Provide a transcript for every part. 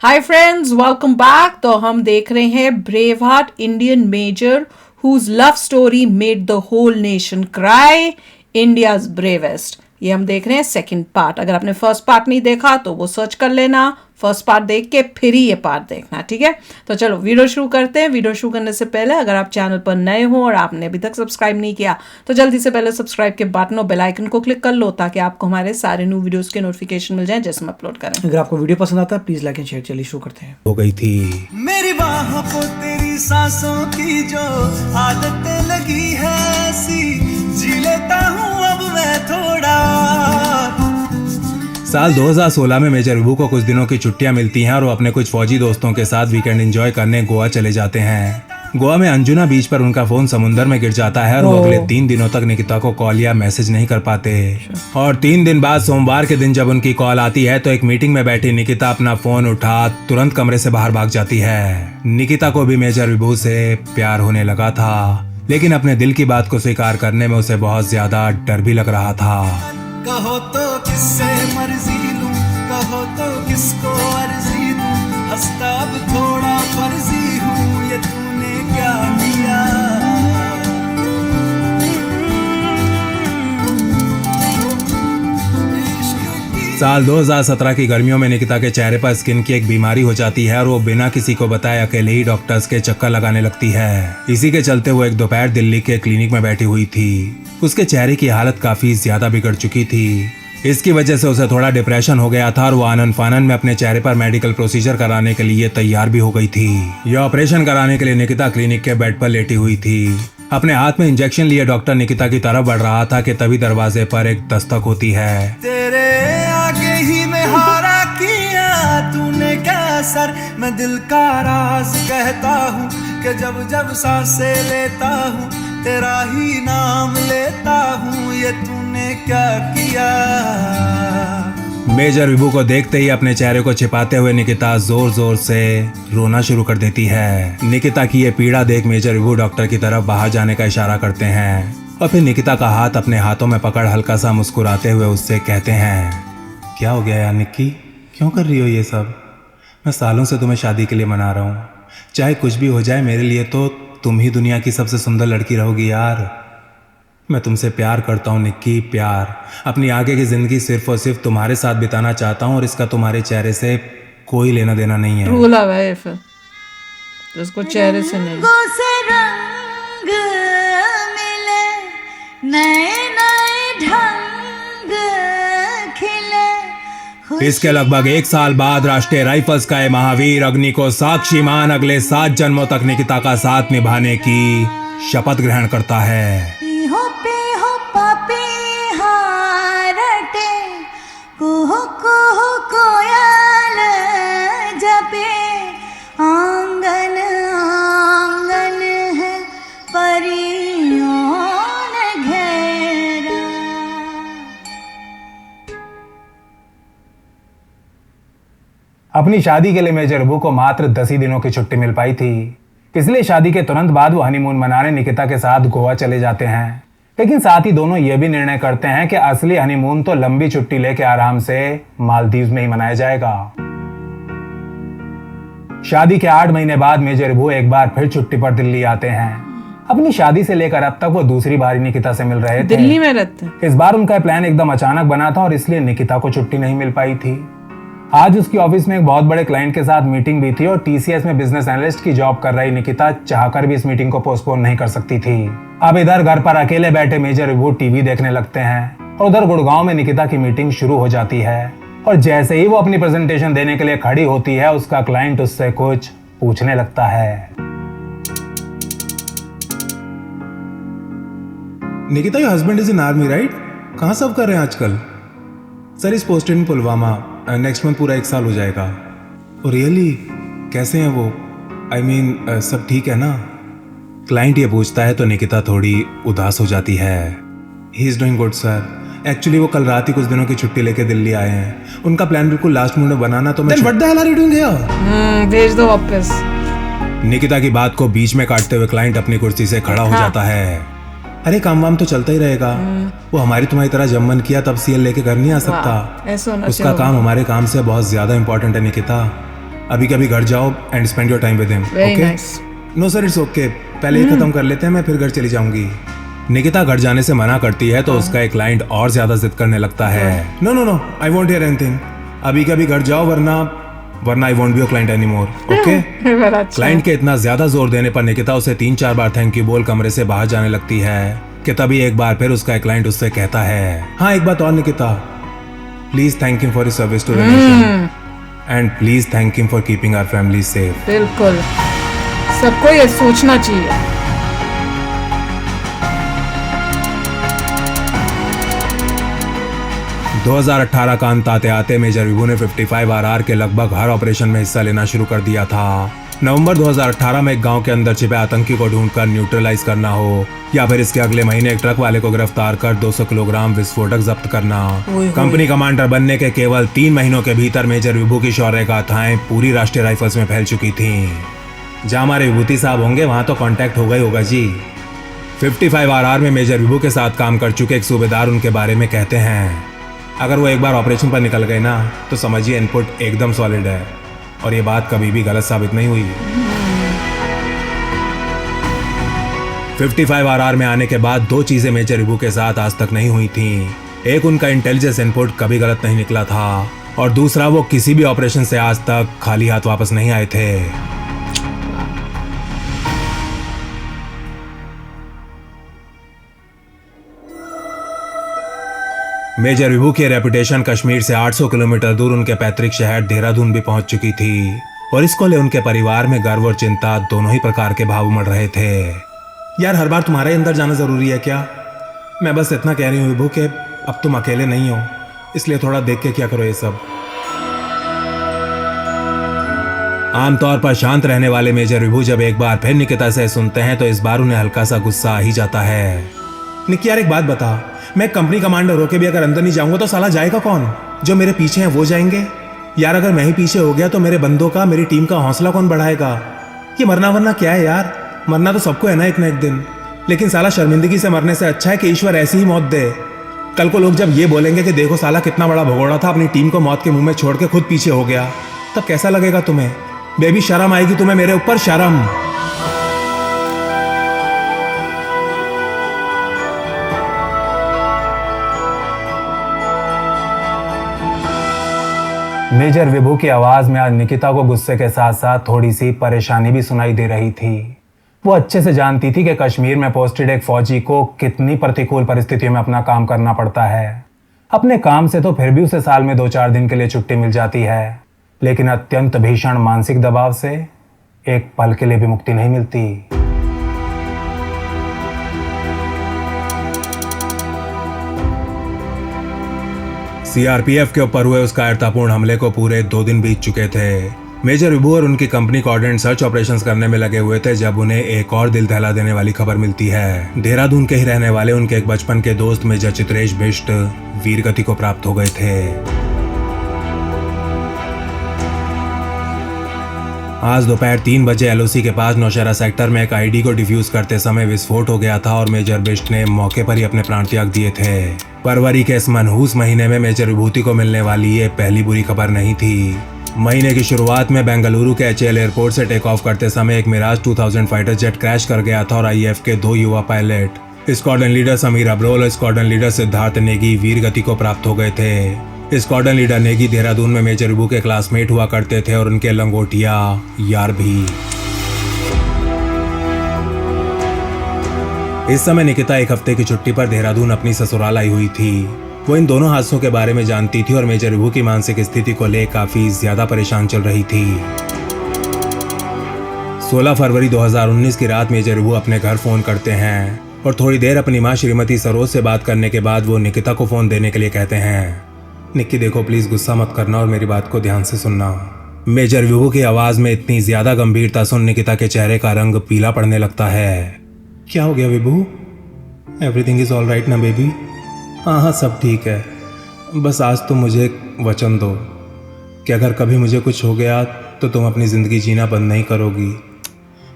Hi friends, welcome back. तो हम देख रहे हैं brave heart, Indian major whose love story made the whole nation cry, India's bravest. ये हम देख रहे हैं सेकंड पार्ट। अगर आपने फर्स्ट पार्ट नहीं देखा तो वो सर्च कर लेना, फर्स्ट पार्ट देख के फिर ही ये पार्ट देखना, ठीक है। तो चलो वीडियो शुरू करते हैं। वीडियो शुरू करने से पहले अगर आप चैनल पर नए हो और आपने अभी तक सब्सक्राइब नहीं किया तो जल्दी से पहले सब्सक्राइब के बटन और बेल आइकन को क्लिक कर लो ताकि आपको हमारे सारे न्यू वीडियोस के नोटिफिकेशन मिल जाए जैसे हम अपलोड करें। अगर आपको वीडियो पसंद आता है प्लीज लाइक एंड शेयर। चलिए शुरू करते हैं। हो गई थी मेरी बाहों को तेरी सांसों की जो आदत लगी है ऐसी, जी लेता हूँ अब मैं थोड़ा। साल 2016 में मेजर विभू को कुछ दिनों की छुट्टियां मिलती हैं और वो अपने कुछ फौजी दोस्तों के साथ वीकेंड एंजॉय करने गोवा चले जाते हैं। गोवा में अंजुना बीच पर उनका फोन समुंदर में गिर जाता है और वो अगले 3 दिनों तक निकिता को कॉल या मैसेज नहीं कर पाते। और 3 दिन बाद सोमवार के दिन जब उनकी कॉल आती है तो एक मीटिंग में बैठी निकिता अपना फोन उठा तुरंत कमरे से बाहर भाग जाती है। निकिता को भी मेजर विभू से प्यार होने लगा था, लेकिन अपने दिल की बात को स्वीकार करने में उसे बहुत ज्यादा डर भी लग रहा था। कहो तो किससे मर्जी लूं, कहो तो किसको अर्जी दूं, हंसता अब थोड़ा फर्जी हूँ, ये तूने क्या किया। साल 2017 की गर्मियों में निकिता के चेहरे पर स्किन की एक बीमारी हो जाती है और वो बिना किसी को बताए अकेले ही डॉक्टर्स के चक्कर लगाने लगती है। इसी के चलते वो एक दोपहर दिल्ली के क्लिनिक में बैठी हुई थी। उसके चेहरे की हालत काफी ज्यादा बिगड़ चुकी थी। इसकी वजह से उसे थोड़ा डिप्रेशन हो गया था और वो आनन फानन में अपने चेहरे पर मेडिकल प्रोसीजर कराने के लिए तैयार भी हो गई थी। यह ऑपरेशन कराने के लिए निकिता क्लिनिक के बेड पर लेटी हुई थी। अपने हाथ में इंजेक्शन लिए डॉक्टर निकिता की तरफ बढ़ रहा था कि तभी दरवाजे पर एक दस्तक होती है। तेरे आगे ही मैं हारा किया, तूने क्या सर मैं दिल का राज कहता हूँ कि जब जब सांसें लेता हूँ तेरा ही नाम लेता हूँ, ये तूने क्या किया। मेजर विभू को देखते ही अपने चेहरे को छिपाते हुए निकिता जोर जोर से रोना शुरू कर देती है। निकिता की ये पीड़ा देख मेजर विभू डॉक्टर की तरफ बाहर जाने का इशारा करते हैं और फिर निकिता का हाथ अपने हाथों में पकड़ हल्का सा मुस्कुराते हुए उससे कहते हैं, क्या हो गया यार निक्की, क्यों कर रही हो ये सब? मैं सालों से तुम्हें शादी के लिए मना रहा हूँ। चाहे कुछ भी हो जाए मेरे लिए तो तुम ही दुनिया की सबसे सुंदर लड़की रहोगी यार। मैं तुमसे प्यार करता हूँ निक्की, प्यार। अपनी आगे की जिंदगी सिर्फ और सिर्फ तुम्हारे साथ बिताना चाहता हूँ और इसका तुम्हारे चेहरे से कोई लेना देना नहीं है। रूल है फिर तो उसको चेहरे से नहीं। रंगों से रंग मिले, नए नए ढंग खिले। इसके लगभग 1 साल बाद राष्ट्रीय राइफल्स का ये महावीर अग्नि को साक्षी मान अगले 7 जन्मों तक निकिता का साथ निभाने की शपथ ग्रहण करता है। पीहो पापी हारटे, कुहू कुहू कोयल जपे, आंगन आंगन है परियों ने घेरा। अपनी शादी के लिए मेजर विभू को मात्र 10 ही दिनों की छुट्टी मिल पाई थी, इसलिए शादी के तुरंत बाद वो हनीमून मनाने निकिता के साथ गोवा चले जाते हैं। लेकिन साथ ही दोनों ये भी निर्णय करते हैं कि असली हनीमून तो लंबी छुट्टी लेके आराम से मालदीव में ही मनाया जाएगा। शादी के 8 महीने बाद मेजर विभू एक बार फिर छुट्टी पर दिल्ली आते हैं। अपनी शादी से लेकर अब तक वो दूसरी बार निकिता से मिल रहे थे। दिल्ली में रहते। इस बार उनका प्लान एकदम अचानक बना था और इसलिए निकिता को छुट्टी नहीं मिल पाई थी। आज उसकी ऑफिस में एक बहुत बड़े क्लाइंट के साथ मीटिंग भी थी और टीसीएस में बिजनेस एनालिस्ट की जॉब कर रही निकिता चाहकर भी इस मीटिंग को पोस्टपोन नहीं कर सकती थी। अब इधर घर पर अकेले बैठे मेजर विभू टीवी देखने लगते हैं और उधर गुड़गांव में निकिता की मीटिंग शुरू हो जाती है और जैसे ही वो अपनी प्रेजेंटेशन देने के लिए खड़ी होती है उसका क्लाइंट उससे कुछ पूछने लगता है। Nikita, your husband is in army right? कहाँ सब कर रहे हैं आजकल? Sir is posted in Pulwama, next month पूरा 1 साल हो जाएगा। और रियली कैसे हैं वो? आई मीन सब ठीक है ना? क्लाइंट ये पूछता है तो निकिता थोड़ी उदास हो जाती है। He is doing good sir. Actually वो कल रात ही कुछ दिनों की छुट्टी लेके दिल्ली आए हैं। उनका प्लान बिल्कुल लास्ट मिनट में बनाना तो मैं what the hell are you doing here? भेज दो वापस। निकिता की बात को बीच में काटते हुए क्लाइंट अपनी कुर्सी से खड़ा हो जाता है। अरे काम वाम तो चलता ही रहेगा। वो हमारी तुम्हारी तरह जब मन किया तब सीएल लेके घर नहीं आ सकता। ऐसा होना उसका चाहिए। काम हमारे काम से बहुत ज्यादा इंपॉर्टेंट है निकिता। अभी कभी घर जाओ and spend your time with him. Very okay? Nice. No sir, it's okay. पहले ये खत्म कर लेते हैं, मैं फिर घर चली जाऊंगी. निकिता घर जाने से मना करती है तो उसका एक क्लाइंट और ज्यादा जिद करने लगता है. No no no, I won't hear anything. अभी कभी घर जाओ वरना I won't be your client anymore. Okay? बड़ा अच्छा. क्लाइंट के इतना ज्यादा जोर देने पर निकिता उसे 3-4 बार थैंक यू बोल कमरे से बाहर जाने लगती है कि तभी एक बार फिर उसका एक क्लाइंट उससे कहता है, हाँ एक बात और Nikita, please thank him for his service to the nation and please thank him for keeping our family safe. बिल्कुल, सबको ये सोचना चाहिए. दो 2018 का अंत आते आते मेजर विभू ने 55 RR के लगभग हर ऑपरेशन में हिस्सा लेना शुरू कर दिया था. नवंबर 2018 में एक गांव के अंदर छिपे आतंकी को ढूंढकर न्यूट्रलाइज करना हो या फिर इसके अगले महीने एक ट्रक वाले को गिरफ्तार कर 200 किलोग्राम विस्फोटक जब्त करना. कंपनी कमांडर बनने के केवल 3 महीनों के भीतर मेजर विभू की शौर्य गाथाएं पूरी राष्ट्रीय राइफल्स में फैल चुकी थी. जहां हमारे विभूति साहब होंगे वहां तो कांटेक्ट होगा ही होगा जी. 55 RR में मेजर विभू के साथ काम कर चुके एक सूबेदार उनके बारे में कहते हैं, अगर वो एक बार ऑपरेशन पर निकल गए ना तो समझिए इनपुट एकदम सॉलिड है और ये बात कभी भी गलत साबित नहीं हुई. 55 RR में आने के बाद 2 चीजें मेजर विभू के साथ आज तक नहीं हुई थी. एक, उनका इंटेलिजेंस इनपुट कभी गलत नहीं निकला था और दूसरा, वो किसी भी ऑपरेशन से आज तक खाली हाथ वापस नहीं आए थे. मेजर विभू की रेपुटेशन कश्मीर से 800 किलोमीटर दूर उनके पैतृक शहर देहरादून भी पहुंच चुकी थी और इसको ले उनके परिवार में गर्व और चिंता दोनों ही प्रकार के भाव उमड़ रहे थे. यार हर बार तुम्हारे अंदर जाना जरूरी है क्या? मैं बस इतना कह रही हूँ विभू कि अब तुम अकेले नहीं हो, इसलिए थोड़ा देख के क्या करो ये सब. आमतौर पर शांत रहने वाले मेजर विभू जब एक बार फिर निकिता से सुनते हैं तो इस बार उन्हें हल्का सा गुस्सा आ ही जाता है. निकी यार एक बात बता, मैं कंपनी कमांडर होके भी अगर अंदर नहीं जाऊंगा तो साला जाएगा कौन? जो मेरे पीछे हैं वो जाएंगे. यार अगर मैं ही पीछे हो गया तो मेरे बंदों का, मेरी टीम का हौसला कौन बढ़ाएगा? ये मरना वरना क्या है यार, मरना तो सबको है ना एक दिन, लेकिन साला शर्मिंदगी से मरने से अच्छा है कि ईश्वर ऐसी ही मौत दे. कल को लोग जब ये बोलेंगे कि देखो साला कितना बड़ा भगोड़ा था, अपनी टीम को मौत के मुंह में छोड़ के खुद पीछे हो गया, तब कैसा लगेगा तुम्हें? बेबी शर्म आएगी तुम्हें मेरे ऊपर, शर्म. मेजर विभू की आवाज में आज निकिता को गुस्से के साथ साथ थोड़ी सी परेशानी भी सुनाई दे रही थी. वो अच्छे से जानती थी कि कश्मीर में पोस्टेड एक फौजी को कितनी प्रतिकूल परिस्थितियों में अपना काम करना पड़ता है. अपने काम से तो फिर भी उसे साल में 2-4 दिन के लिए छुट्टी मिल जाती है, लेकिन अत्यंत भीषण मानसिक दबाव से एक पल के लिए भी मुक्ति नहीं मिलती. सीआरपीएफ के ऊपर हुए उस कायरतापूर्ण हमले को पूरे 2 दिन बीत चुके थे. मेजर विभू और उनकी कंपनी कोऑर्डिनेट सर्च ऑपरेशंस करने में लगे हुए थे जब उन्हें एक और दिल दहला देने वाली खबर मिलती है. देहरादून के ही रहने वाले उनके एक बचपन के दोस्त मेजर चित्रेश बिष्ट वीरगति को प्राप्त हो गए थे. आज दोपहर 3 बजे एलओसी के पास नौशहरा सेक्टर में एक आईडी को डिफ्यूज करते समय विस्फोट हो गया था और मेजर बिष्ट ने मौके पर ही अपने प्राण त्याग दिए थे. फरवरी के इस मनहूस महीने में मेजर विभूति को मिलने वाली ये पहली बुरी खबर नहीं थी. महीने की शुरुआत में बेंगलुरु के एचएएल एयरपोर्ट से टेक ऑफ करते समय एक मिराज 2000 फाइटर जेट क्रैश कर गया था और आईएएफ के 2 युवा pilot squadron leader Sameer Abrol और स्क्वाड्रन लीडर सिद्धार्थ नेगी वीरगति को प्राप्त हो गए थे. स्क्वाड्रन लीडर नेगी देहरादून में मेजर विभू के क्लासमेट हुआ करते थे और उनके लंगोटिया यार भी. इस समय निकिता एक हफ्ते की छुट्टी पर देहरादून अपनी ससुराल आई हुई थी. वो इन दोनों हादसों के बारे में जानती थी और मेजर विभू की मानसिक स्थिति को ले काफी ज्यादा परेशान चल रही थी. 16 फरवरी 2019 की रात मेजर विभू अपने घर फोन करते हैं और थोड़ी देर अपनी मां श्रीमती सरोज से बात करने के बाद वो निकिता को फोन देने के लिए कहते हैं, निक्की देखो प्लीज गुस्सा मत करना और मेरी बात को ध्यान से सुनना. मेजर विभू की आवाज में इतनी ज्यादा गंभीरता सुन निकिता के चेहरे का रंग पीला पड़ने लगता है. क्या हो गया विभू? एवरीथिंग इज ऑल राइट ना बेबी? हाँ सब ठीक है, बस आज तुम मुझे वचन दो कि अगर कभी मुझे कुछ हो गया तो तुम अपनी ज़िंदगी जीना बंद नहीं करोगी.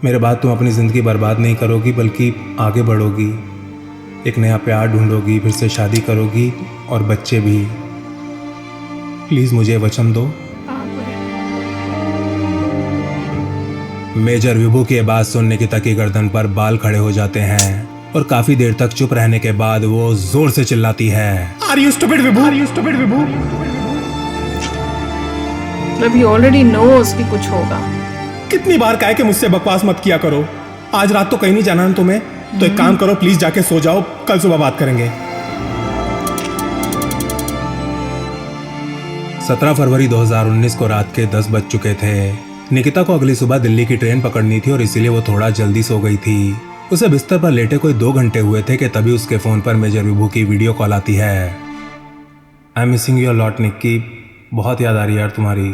मेरे बाद तुम अपनी ज़िंदगी बर्बाद नहीं करोगी बल्कि आगे बढ़ोगी, एक नया प्यार ढूंढोगी, फिर से शादी करोगी और बच्चे भी. प्लीज़ मुझे वचन दो. मेजर विभू की बात सुन निकिता की गर्दन पर बाल खड़े हो जाते हैं और काफी देर तक चुप रहने के बाद वो जोर से चिल्लाती है, are you stupid Vibhu, are you stupid Vibhu. मतलब ही ऑलरेडी नोस कि कुछ होगा। कितनी बार कहा है कि मुझसे बकवास मत किया करो। आज रात तो कहीं नहीं जाना है तुम्हें, तो एक काम करो, प्लीज जाके सो जाओ, कल सुबह बात करेंगे। 17 फरवरी 2019 को रात के 10 बज चुके थे। निकिता को अगली सुबह दिल्ली की ट्रेन पकड़नी थी और इसीलिए वो थोड़ा जल्दी सो गई थी। उसे बिस्तर पर लेटे कोई 2 घंटे हुए थे कि तभी उसके फोन पर मेजर विभू की वीडियो कॉल आती है। I am missing your lot Nikki, बहुत याद आ रही है यार तुम्हारी।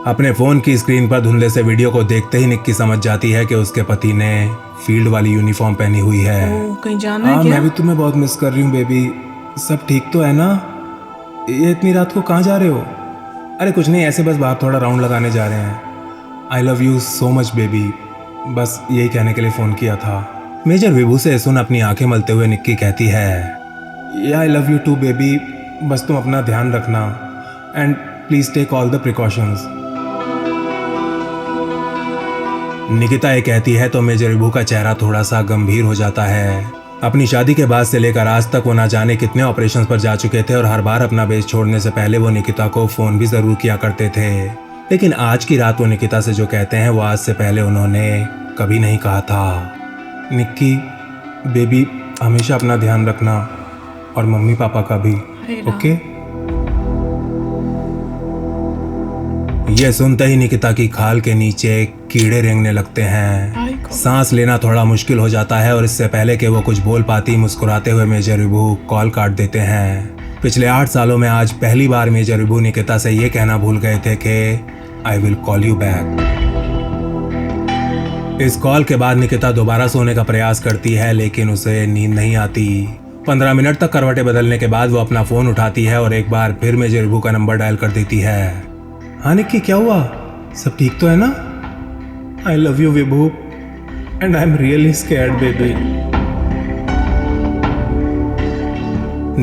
अपने फोन की स्क्रीन पर धुंधले से वीडियो को देखते ही निक्की समझ जाती है कि उसके पति ने फील्ड वाली यूनिफॉर्म पहनी हुई है। कहीं जाना है क्या? मैं भी तुम्हें बहुत मिस कर रही हूँ बेबी, सब ठीक तो है ना? ये इतनी रात को कहाँ जा रहे हो? अरे कुछ नहीं, ऐसे बस बाहर थोड़ा राउंड लगाने जा रहे हैं। आई love you so much baby, बस यही कहने के लिए फ़ोन किया था। मेजर विभू से सुन अपनी आंखें मलते हुए निक्की कहती है, yeah I love you too baby, बस तुम अपना ध्यान रखना and please take all the precautions. Nikita ये कहती है तो मेजर विभू का चेहरा थोड़ा सा गंभीर हो जाता है। अपनी शादी के बाद से लेकर आज तक वो ना जाने कितने ऑपरेशंस पर जा चुके थे और हर बार अपना बेस छोड़ने से पहले वो निकिता को फ़ोन भी ज़रूर किया करते थे। लेकिन आज की रात वो निकिता से जो कहते हैं वो आज से पहले उन्होंने कभी नहीं कहा था। निक्की बेबी, हमेशा अपना ध्यान रखना और मम्मी पापा का भी, ओके? ये सुनते ही निकिता की खाल के नीचे कीड़े रेंगने लगते हैं। सांस लेना थोड़ा मुश्किल हो जाता है और इससे पहले कि वो कुछ बोल पाती, मुस्कुराते हुए मेजर विभू कॉल काट देते हैं। पिछले 8 सालों में आज पहली बार मेजर विभू निकिता से ये कहना भूल गए थे कि I will call you back. इस कॉल के बाद निकिता दोबारा सोने का प्रयास करती है लेकिन उसे नींद नहीं आती। 15 मिनट तक करवटें बदलने के बाद वो अपना फोन उठाती है और एक बार फिर मेजर विभू का नंबर डायल कर देती है। हाँ निक्की, क्या हुआ? सब ठीक तो है ना? आई love you Vibhu and I am really scared baby.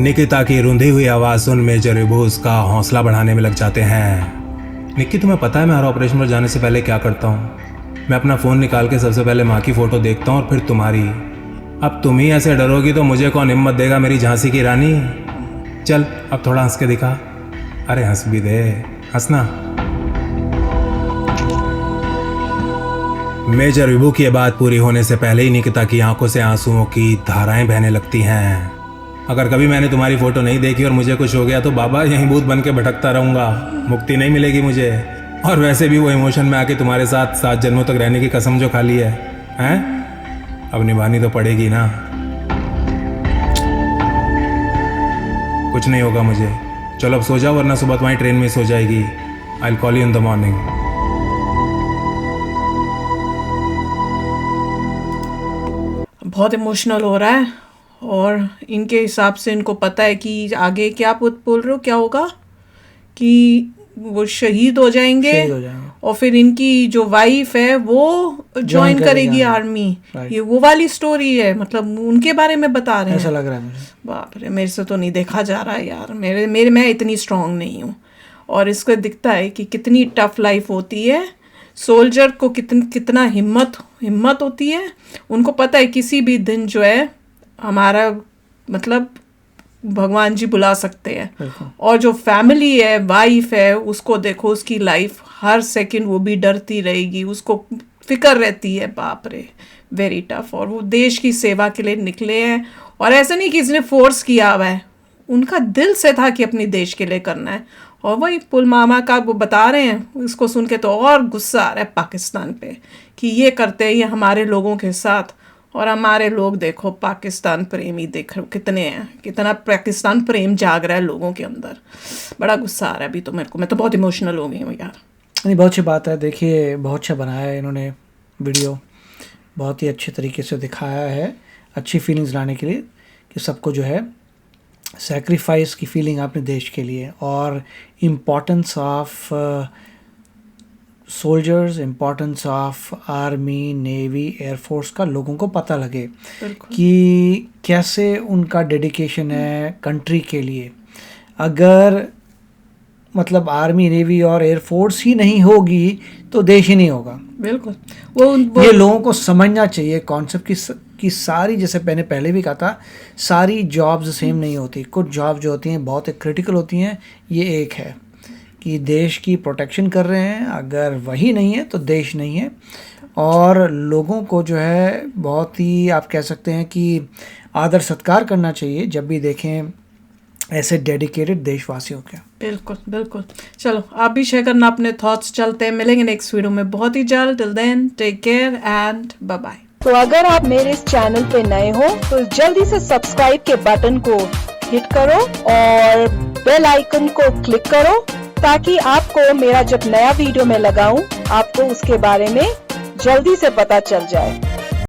Nikita की रुंधी हुई आवाज सुन मेजर विभू उसका हौसला बढ़ाने में लग जाते हैं। निक्की, तुम्हें पता है मैं हर ऑपरेशन पर जाने से पहले क्या करता हूँ? मैं अपना फ़ोन निकाल के सबसे पहले माँ की फ़ोटो देखता हूँ और फिर तुम्हारी। अब तुम ही ऐसे डरोगी तो मुझे कौन हिम्मत देगा मेरी झांसी की रानी। चल अब थोड़ा हंस के दिखा। अरे हंस भी दे, हंसना। मेजर विभू की बात पूरी होने से पहले ही निकिता की आंखों से आंसुओं की धाराएं बहने लगती हैं। अगर कभी मैंने तुम्हारी फोटो नहीं देखी और मुझे कुछ हो गया तो बाबा यहीं भूत बन के भटकता रहूंगा, मुक्ति नहीं मिलेगी मुझे। और वैसे भी वो इमोशन में आके तुम्हारे साथ 7 जन्मों तक रहने की कसम जो खा ली है, अब निभानी तो पड़ेगी ना। कुछ नहीं होगा मुझे, चलो अब सो जाओ वरना सुबह तुम्हारी ट्रेन में सो जाएगी। I will call you in the morning. बहुत इमोशनल हो रहा है और इनके हिसाब से इनको पता है कि आगे क्या बोल रहे हो, क्या होगा कि वो शहीद हो जाएंगे और फिर इनकी जो वाइफ है वो ज्वाइन करेगी आर्मी। ये वो वाली स्टोरी है, मतलब उनके बारे में बता रहे हैं। ऐसा लग रहा है मुझे। बाप रे, मेरे से तो नहीं देखा जा रहा है यार। मैं इतनी स्ट्रांग नहीं हूँ। और इसको दिखता है कि कितनी टफ लाइफ होती है। सोल्जर को कितना हिम्मत होती है। उनको पता है किसी भी दिन जो है हमारा मतलब भगवान जी बुला सकते हैं। और जो फैमिली है, वाइफ है, उसको देखो, उसकी लाइफ हर सेकंड वो भी डरती रहेगी, उसको फिक्र रहती है। बाप रे, वेरी टफ। और वो देश की सेवा के लिए निकले हैं और ऐसा नहीं कि इसने फोर्स किया हुआ है, उनका दिल से था कि अपने देश के लिए करना है। और वही पुलवामा का वो बता रहे हैं, इसको सुन के तो और गुस्सा आ रहा है पाकिस्तान पे कि ये करते हैं ये हमारे लोगों के साथ। और हमारे लोग देखो पाकिस्तान प्रेमी, देख रहे हो कितने हैं, कितना पाकिस्तान प्रेम जाग रहा है लोगों के अंदर। बड़ा गुस्सा आ रहा है अभी तो मेरे को, मैं तो बहुत इमोशनल हो गई हूँ यार। नहीं, बहुत अच्छी बात है। देखिए बहुत अच्छा बनाया है इन्होंने वीडियो, बहुत ही अच्छे तरीके से दिखाया है, अच्छी फीलिंग्स लाने के लिए कि सबको जो है सैक्रिफाइस की फीलिंग आपने देश के लिए और importance of soldiers, importance of army, navy, air force का लोगों को पता लगे कि कैसे उनका डेडिकेशन है कंट्री के लिए। अगर मतलब आर्मी, नेवी और एयरफोर्स ही नहीं होगी तो देश ही नहीं होगा। बिल्कुल। वो ये लोगों को समझना चाहिए कॉन्सेप्ट की सारी, जैसे मैंने पहले भी कहा था, सारी जॉब्स सेम नहीं होती। कुछ जॉब जो होती हैं बहुत क्रिटिकल होती हैं, ये एक है कि देश की प्रोटेक्शन कर रहे हैं, अगर वही नहीं है तो देश नहीं है। और लोगों को जो है बहुत ही, आप कह सकते हैं कि आदर सत्कार करना चाहिए जब भी देखें ऐसे डेडिकेटेड देशवासियों के। बिल्कुल बिल्कुल। चलो आप भी शेयर करना अपने थॉट्स। चलते हैं, मिलेंगे नेक्स्ट वीडियो में बहुत ही जल्द। Till then take care and bye bye. तो अगर आप मेरे इस चैनल पे नए हो तो जल्दी से सब्सक्राइब के बटन को हिट करो और बेल आइकन को क्लिक करो ताकि आपको मेरा जब नया वीडियो मैं लगाऊं आपको उसके बारे में जल्दी से पता चल जाए।